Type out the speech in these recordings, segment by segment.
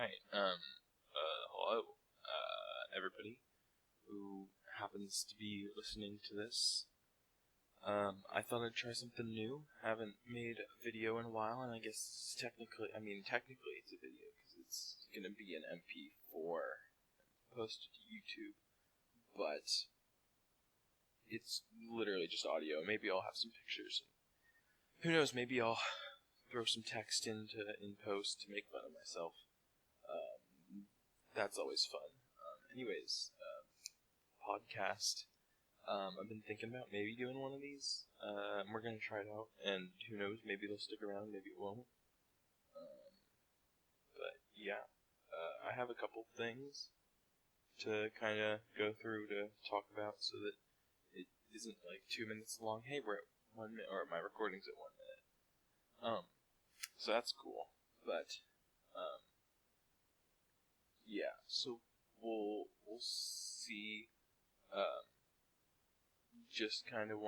Alright, hello, everybody who happens to be listening to this. I thought I'd try something new. Haven't made a video in a while, and I guess technically it's a video, because it's gonna be an MP4 posted to YouTube, but it's literally just audio. Maybe I'll have some pictures. Who knows, maybe I'll throw some text in post to make fun of myself. That's always fun. Podcast. I've been thinking about maybe doing one of these. We're going to try it out, and who knows, maybe they'll stick around, maybe it won't. But yeah, I have a couple things to kind of go through to talk about so that it isn't like 2 minutes long. Hey, we're at 1 minute, or my recording's at 1 minute. So that's cool, but yeah, so we'll see. Just kind of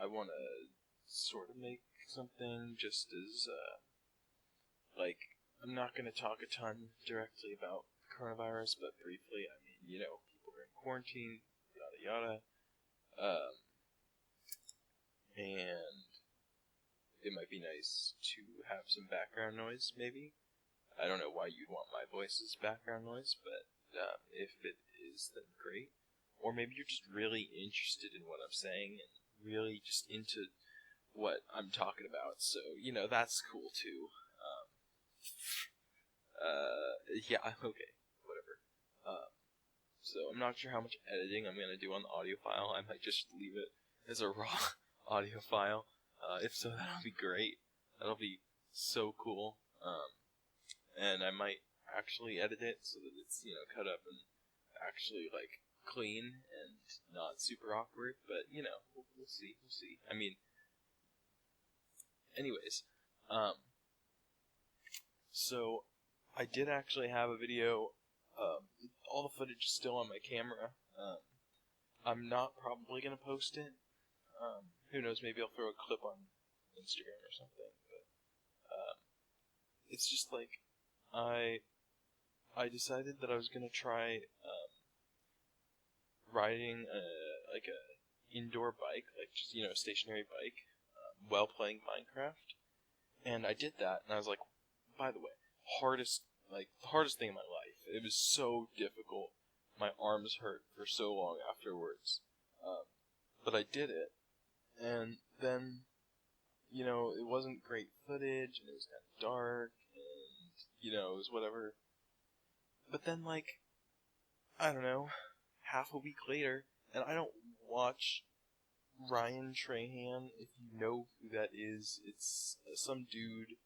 I wanna sort of make something just as I'm not gonna talk a ton directly about coronavirus, but briefly. I mean, people are in quarantine, yada yada, and it might be nice to have some background noise, maybe. I don't know why you'd want my voice as background noise, but if it is, then great. Or maybe you're just really interested in what I'm saying and really just into what I'm talking about. So, that's cool too. Yeah, okay, whatever. So I'm not sure how much editing I'm going to do on the audio file. I might just leave it as a raw audio file. If so, that'll be great. That'll be so cool. And I might actually edit it so that it's, cut up and actually, clean and not super awkward. But, we'll see. I mean, anyways, so I did actually have a video. All the footage is still on my camera. I'm not probably going to post it. Who knows, maybe I'll throw a clip on Instagram or something. But it's just I decided that I was going to try riding a indoor bike, just, a stationary bike, while playing Minecraft. And I did that, and I was like, by the way, the hardest thing in my life. It was so difficult. My arms hurt for so long afterwards. But I did it, and then, it wasn't great footage, and it was kind of dark, and, it was whatever. But then, I don't know, half a week later, and I don't watch Ryan Trahan, if you know who that is. It's some dude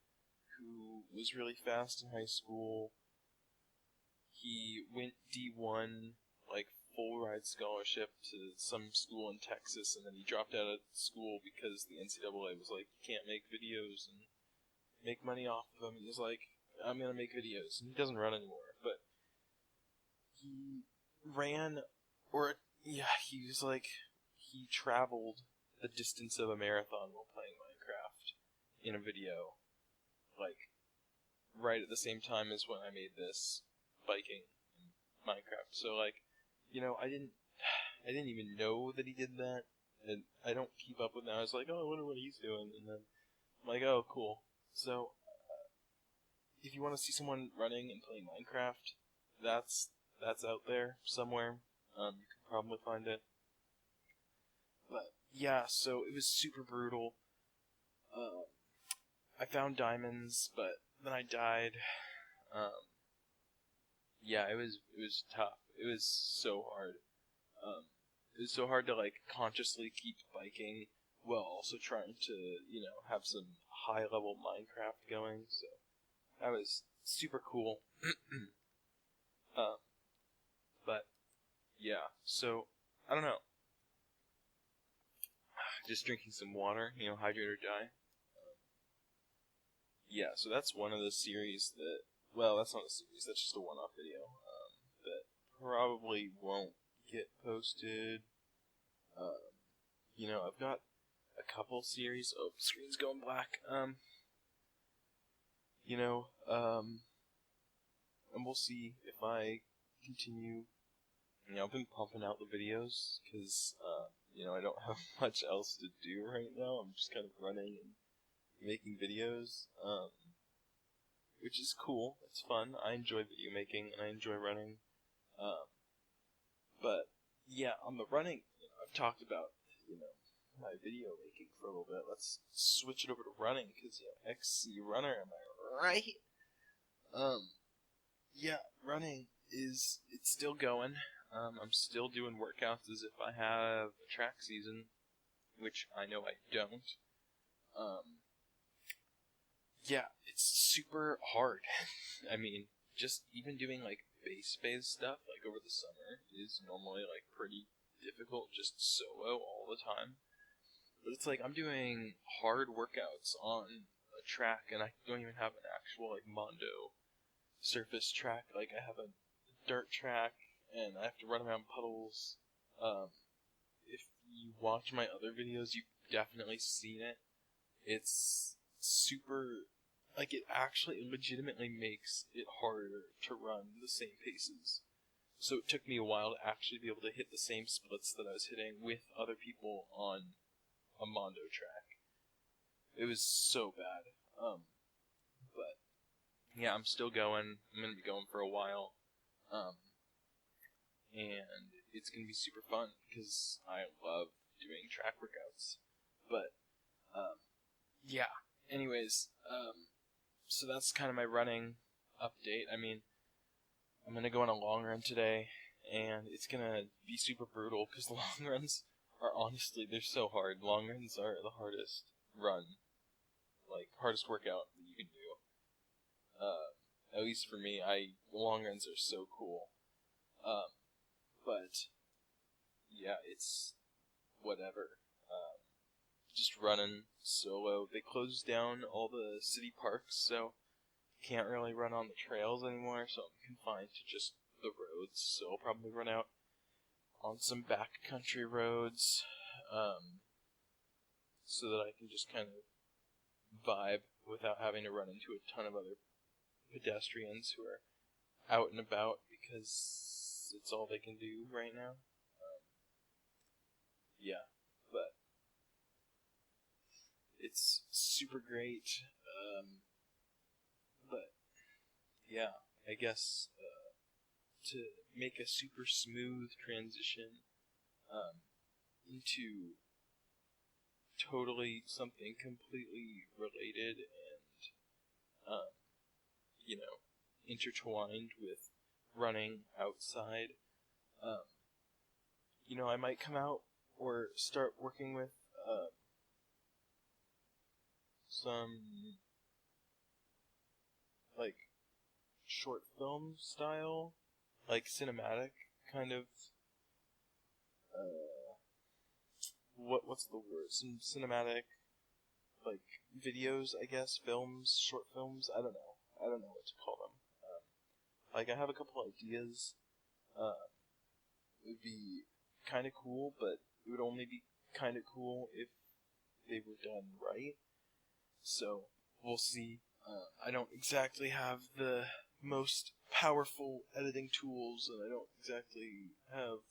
who was really fast in high school. He went D1, full ride scholarship to some school in Texas, and then he dropped out of school because the NCAA was like, you can't make videos and make money off of them. And he's like, I'm gonna make videos, and he doesn't run anymore. But he ran, he traveled the distance of a marathon while playing Minecraft in a video, right at the same time as when I made this biking in Minecraft. So, I didn't even know that he did that, and I don't keep up with it now. I was like, oh, I wonder what he's doing, and then I'm like, oh, cool. So, if you want to see someone running and playing Minecraft, that's out there somewhere. You can probably find it. But yeah, so it was super brutal. I found diamonds, but then I died. Yeah, it was tough. It was so hard. It was so hard to consciously keep biking while also trying to have some high level Minecraft going. So that was super cool. But yeah, so I don't know. Just drinking some water, hydrate or die. Yeah, so that's one of the series that, well, that's not a series, that's just a one-off video, that probably won't get posted. I've got a couple series. Oh, screen's going black. and we'll see if I continue. I've been pumping out the videos because, I don't have much else to do right now. I'm just kind of running and making videos, which is cool. It's fun. I enjoy video making and I enjoy running. But yeah, on the running, I've talked about, my video making for a little bit. Let's switch it over to running because, XC Runner, am I right? Yeah, running it's still going. I'm still doing workouts as if I have a track season, which I know I don't. Yeah, it's super hard. I mean, just even doing like base phase stuff like over the summer is normally like pretty difficult just solo all the time. But it's like I'm doing hard workouts on a track and I don't even have an actual like Mondo surface track. Like I have a dirt track and I have to run around puddles. If you watch my other videos, you've definitely seen it. It's super, like it actually legitimately makes it harder to run the same paces. So it took me a while to actually be able to hit the same splits that I was hitting with other people on a Mondo track. It was so bad. But yeah, I'm still going. I'm gonna be going for a while. And it's gonna be super fun because I love doing track workouts. But yeah. Anyways, so that's kind of my running update. I mean, I'm gonna go on a long run today, and it's gonna be super brutal because the long runs are honestly, they're so hard. Long runs are the hardest hardest workout that you can do. At least for me, long runs are so cool. But yeah, it's whatever. Just running solo. They closed down all the city parks, so can't really run on the trails anymore, so I'm confined to just the roads. So I'll probably run out on some backcountry roads, so that I can just kind of vibe without having to run into a ton of other pedestrians who are out and about because it's all they can do right now. Yeah, but it's super great. But yeah, I guess to make a super smooth transition into totally something completely related and intertwined with running outside. I might come out or start working with some like short film style, like cinematic kind of. What's the word? Some cinematic, like videos, I guess, films, short films. I don't know what to call them. I have a couple ideas. It would be kind of cool, but it would only be kind of cool if they were done right. So we'll see. I don't exactly have the most powerful editing tools, and I don't exactly have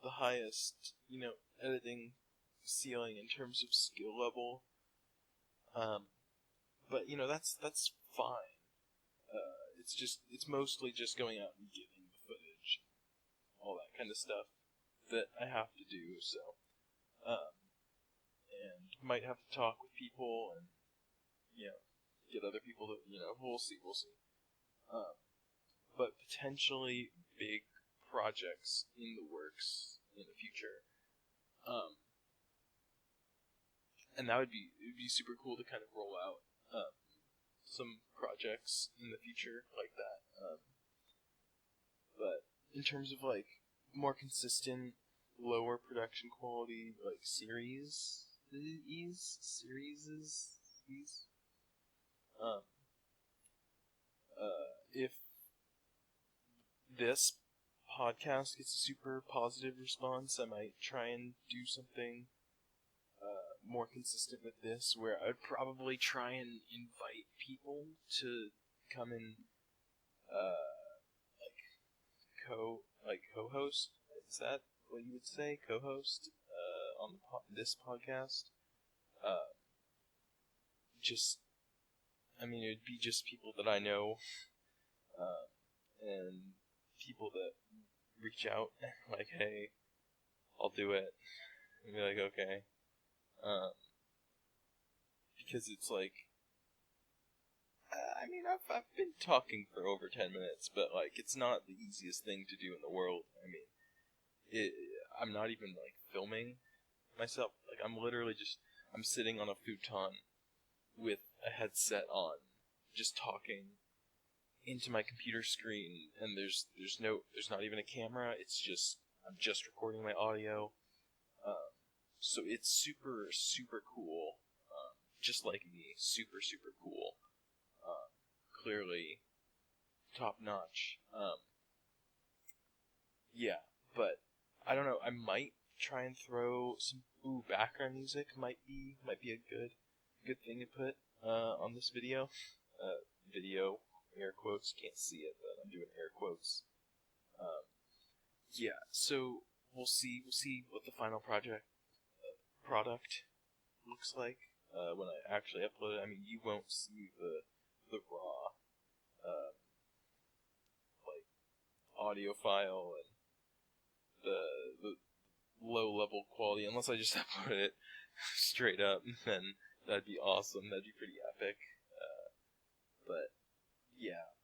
the highest, editing ceiling in terms of skill level. But that's fine. It's mostly just going out and getting the footage, all that kind of stuff that I have to do. So, and might have to talk with people and get other people to we'll see. But potentially big projects in the works in the future. And it would be super cool to kind of roll out some projects in the future like that. But in terms of like more consistent, lower production quality like series, if this podcast gets a super positive response, I might try and do something more consistent with this, where I'd probably try and invite people to come and co-host. Is that what you would say? Co-host on this podcast. Just, I mean, it would be just people that I know, and people that reach out like, hey, I'll do it, and be like, okay, because it's like, I mean, I've been talking for over 10 minutes, but like, it's not the easiest thing to do in the world. I mean, I'm not even like filming myself. Like, I'm sitting on a futon with a headset on, just talking into my computer screen, and there's not even a camera. I'm just recording my audio. So it's super, super cool. Just like me, super, super cool. Clearly top notch. Yeah, but I don't know. I might try and throw some background music. Might be a good thing to put on this video. Video, air quotes. Can't see it, but I'm doing air quotes. Yeah. So we'll see what the final product looks like when I actually upload it. I mean, you won't see the raw like audio file and the low level quality unless I just upload it straight up. Then that'd be awesome. That'd be pretty epic. But yeah.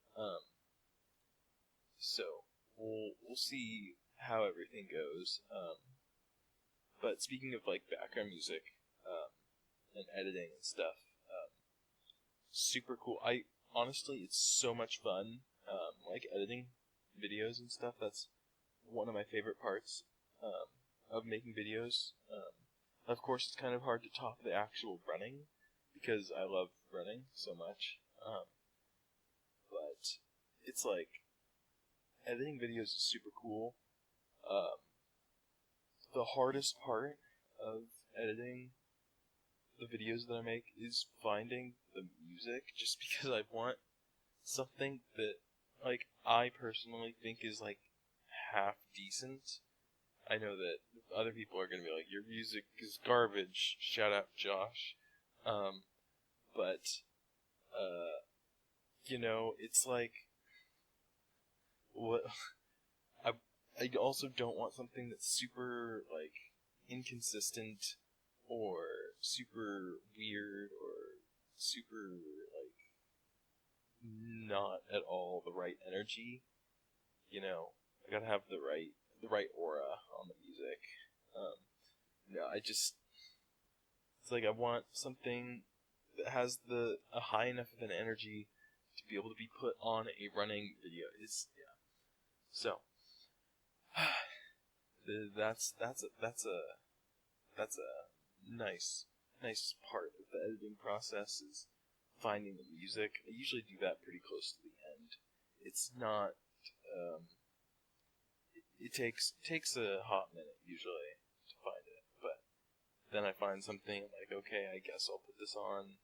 So we'll see how everything goes. But speaking of like background music and editing and stuff, super cool. I honestly, it's so much fun. Like editing videos and stuff. That's one of my favorite parts of making videos. Of course, it's kind of hard to top the actual running because I love running so much. But it's like editing videos is super cool. The hardest part of editing the videos that I make is finding the music, just because I want something that, like, I personally think is, like, half decent. I know that other people are gonna be like, your music is garbage, shout out Josh. But, you know, it's like, what, I also don't want something that's super, like, inconsistent, or super weird, or super, like, not at all the right energy. You know, I gotta have the right aura on the music. It's like I want something that has a high enough of an energy to be able to be put on a running video. So, that's a nice part of the editing process is finding the music. I usually do that pretty close to the end. It's not. It takes a hot minute usually to find it, but then I find something I'm like, okay, I guess I'll put this on,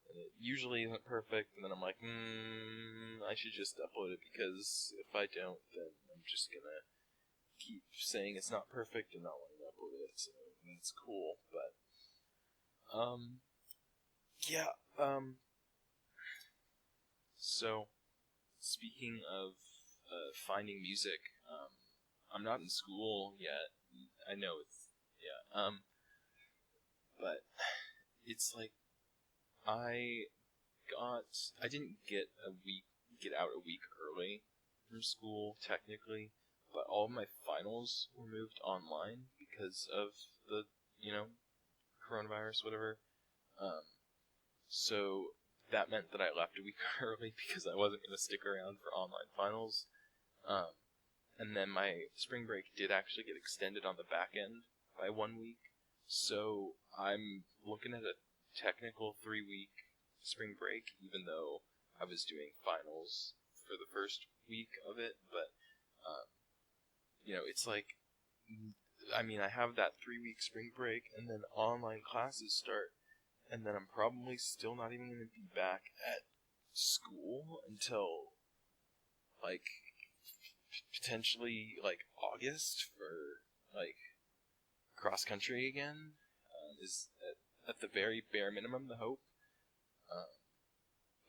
and it usually isn't perfect, and then I'm like, I should just upload it, because if I don't, then I'm just gonna keep saying it's not perfect and not wanting to upload it, so it's cool, but, yeah, so, speaking of, finding music, I'm not in school yet, I know yeah, but, it's like, I didn't get out a week early from school, technically, but all of my finals were moved online because of the, coronavirus, whatever. So that meant that I left a week early because I wasn't going to stick around for online finals. And then my spring break did actually get extended on the back end by 1 week. So I'm looking at a technical 3-week spring break, even though I was doing finals for the first week of it. But, it's like, I mean, I have that 3-week spring break, and then online classes start, and then I'm probably still not even going to be back at school until, like, potentially, like, August for, like, cross-country again, is at the very bare minimum the hope.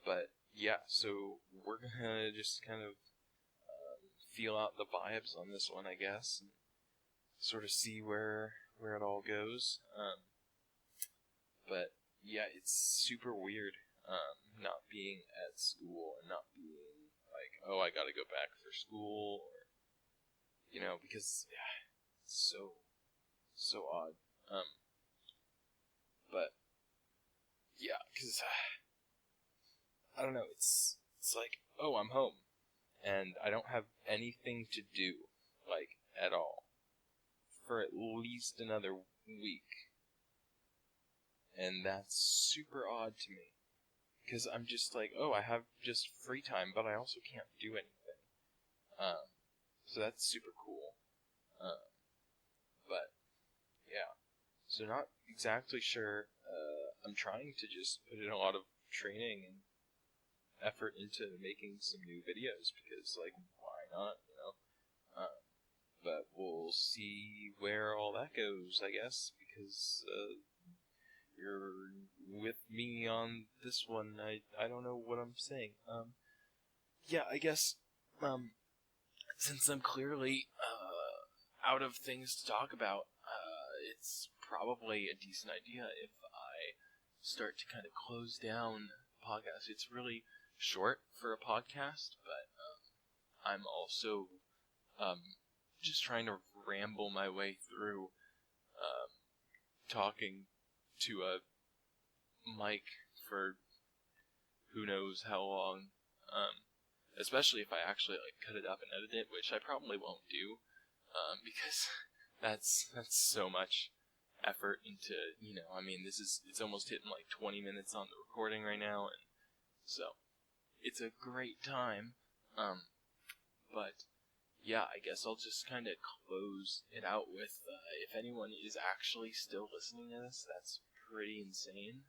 But, yeah, so we're gonna just kind of feel out the vibes on this one, I guess, and sort of see where it all goes. But yeah, it's super weird not being at school and not being like, oh, I gotta go back for school, or because it's so odd. But yeah, because I don't know, it's like, oh, I'm home, and I don't have anything to do, like, at all, for at least another week. And that's super odd to me. Because I'm just like, oh, I have just free time, but I also can't do anything. So that's super cool. But, yeah. So not exactly sure. I'm trying to just put in a lot of training and effort into making some new videos, because, like, why not, but we'll see where all that goes, I guess, because, you're with me on this one. I don't know what I'm saying. Yeah, I guess, since I'm clearly, out of things to talk about, it's probably a decent idea if I start to kind of close down the podcast. It's really short for a podcast, but, I'm also, just trying to ramble my way through, talking to a mic for who knows how long, especially if I actually, like, cut it up and edit it, which I probably won't do, because that's so much effort into, it's almost hitting, like, 20 minutes on the recording right now, and so, it's a great time, but, yeah, I guess I'll just kind of close it out with, if anyone is actually still listening to this, that's pretty insane.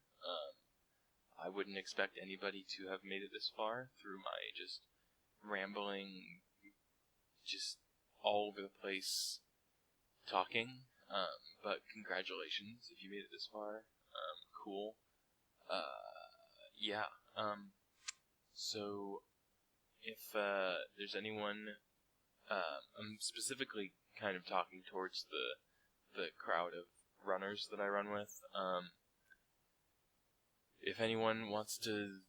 I wouldn't expect anybody to have made it this far through my just rambling, just all over the place talking, but congratulations if you made it this far. Cool. Yeah, so if there's anyone, I'm specifically kind of talking towards the crowd of runners that I run with. If anyone wants to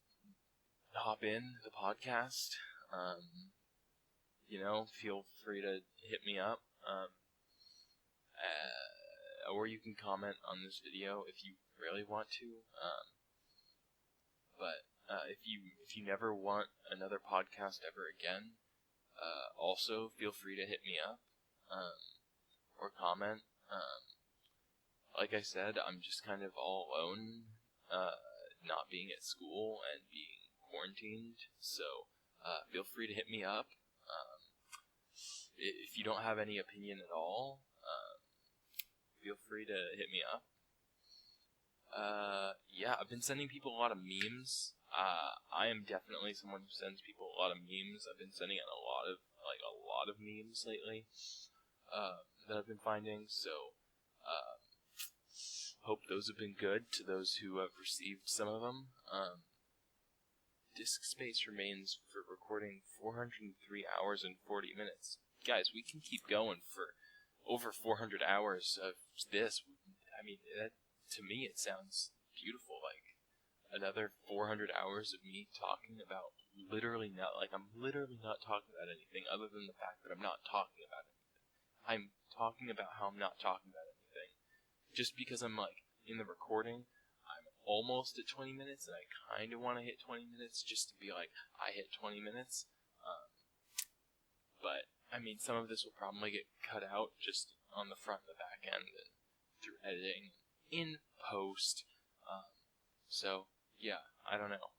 hop in the podcast, feel free to hit me up. Or you can comment on this video if you really want to. But if you never want another podcast ever again, also feel free to hit me up, or comment. Like I said, I'm just kind of all alone, not being at school and being quarantined, so feel free to hit me up. If you don't have any opinion at all, feel free to hit me up. Yeah, I've been sending people a lot of memes. I am definitely someone who sends people a lot of memes. I've been sending out a lot of memes lately, that I've been finding, so, hope those have been good to those who have received some of them. Disk space remains for recording 403 hours and 40 minutes. Guys, we can keep going for over 400 hours of this. I mean, to me it sounds beautiful, like another 400 hours of me talking about I'm literally not talking about anything other than the fact that I'm not talking about anything. I'm talking about how I'm not talking about anything. Just because I'm, like, in the recording, I'm almost at 20 minutes, and I kind of want to hit 20 minutes just to be like, I hit 20 minutes. But, I mean, some of this will probably get cut out just on the front and the back end and through editing in post. So, yeah, I don't know.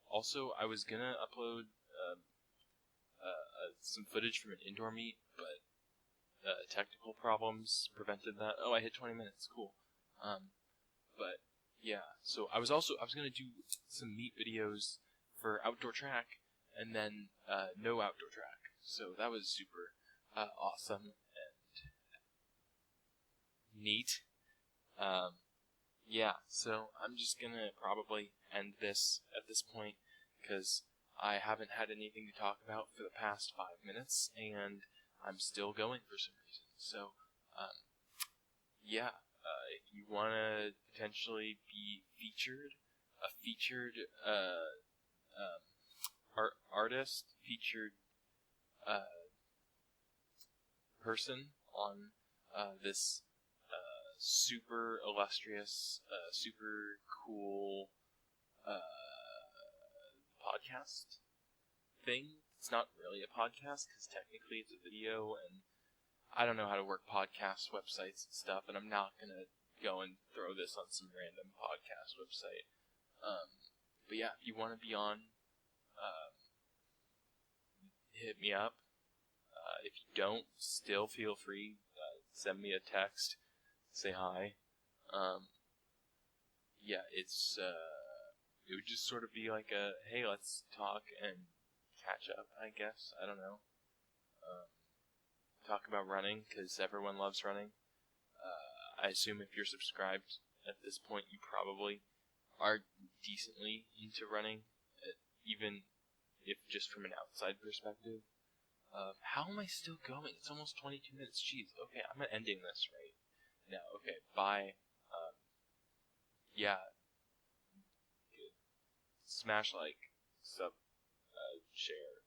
Also, I was gonna upload some footage from an indoor meet, but technical problems prevented that. Oh, I hit 20 minutes. Cool. But Yeah, so I was gonna do some meet videos for outdoor track, and then no outdoor track. So that was super awesome and neat. Yeah, so I'm just gonna probably end this at this point because I haven't had anything to talk about for the past 5 minutes, and I'm still going for some reason. So, yeah, if you want to potentially be a featured artist, featured person on this super illustrious, super cool podcast thing. It's not really a podcast because technically it's a video, and I don't know how to work podcast websites and stuff, and I'm not gonna go and throw this on some random podcast website. But yeah, if you want to be on, hit me up. If you don't, still feel free. Send me a text. Say hi. Yeah, it would just sort of be like a, hey, let's talk and catch up, I guess. I don't know. Talk about running, because everyone loves running. I assume if you're subscribed at this point, you probably are decently into running, even if just from an outside perspective. How am I still going? It's almost 22 minutes. Jeez. Okay, I'm ending this right now. Okay, bye. Yeah. Good. Smash like, sub, share.